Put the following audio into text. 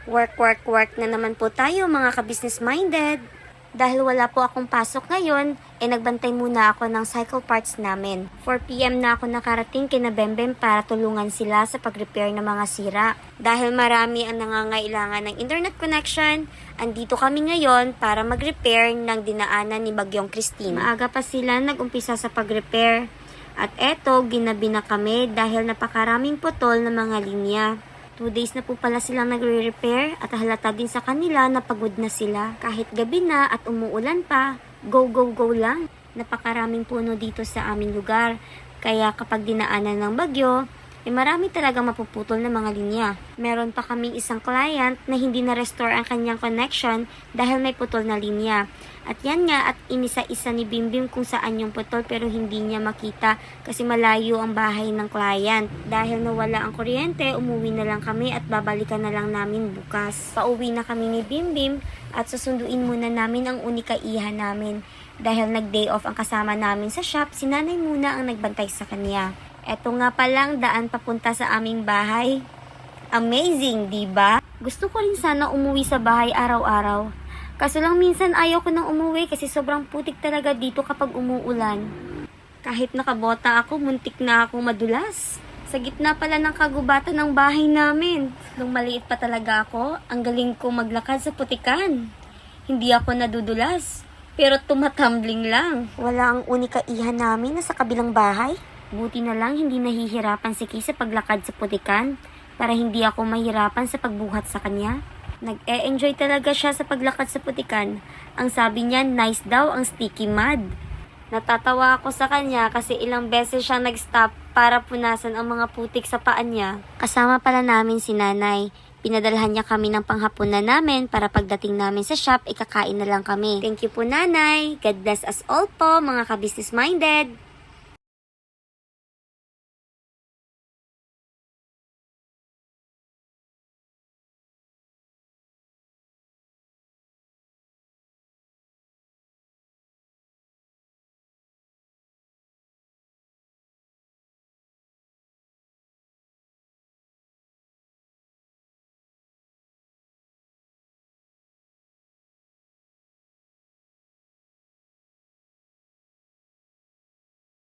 Work na naman po tayo mga ka-business minded. Dahil wala po akong pasok ngayon, nagbantay muna ako ng cycle parts namin. 4 PM na ako nakarating kina Bembem para tulungan sila sa pag-repair ng mga sira. Dahil marami ang nangangailangan ng internet connection, andito kami ngayon para mag-repair ng dinaanan ni Bagyong Christine. Maaga pa sila nag-umpisa sa pag-repair. At eto, ginabi na kami dahil napakaraming putol ng mga linya. 2 days na po pala silang nagre-repair at halata din sa kanila na pagod na sila. Kahit gabi na at umuulan pa, go lang. Napakaraming puno dito sa aming lugar. Kaya kapag dinaanan ng bagyo, marami talagang mapuputol na mga linya. Meron pa kaming isang client na hindi na-restore ang kanyang connection dahil may putol na linya. At yan nga, at inisa-isa ni Bimbim kung saan yung putol pero hindi niya makita kasi malayo ang bahay ng client. Dahil nawala ang kuryente, umuwi na lang kami at babalikan na lang namin bukas. Pauwi na kami ni Bimbim at susunduin muna namin ang unikaihan namin. Dahil nag-day off ang kasama namin sa shop, si nanay muna ang nagbantay sa kanya. Eto nga palang daan papunta sa aming bahay. Amazing, di ba? Gusto ko rin sana umuwi sa bahay araw-araw. Kaso lang minsan ayaw ko nang umuwi kasi sobrang putik talaga dito kapag umuulan. Kahit nakabota ako, muntik na akong madulas. Sa gitna pala ng kagubatan ng bahay namin. Nung maliit pa talaga ako, ang galing kong maglakad sa putikan. Hindi ako nadudulas, pero tumatumbling lang. Wala ang unikaihan namin na sa kabilang bahay. Buti na lang hindi nahihirapan si Kay sa paglakad sa putikan para hindi ako mahirapan sa pagbuhat sa kanya. Nag-e-enjoy talaga siya sa paglakad sa putikan. Ang sabi niya, nice daw ang sticky mud. Natatawa ako sa kanya kasi ilang beses siya nag-stop para punasan ang mga putik sa paa niya. Kasama pala namin si nanay. Pinadalhan niya kami ng panghapunan namin para pagdating namin sa shop, ikakain na lang kami. Thank you po nanay. God bless us all po mga ka-business minded.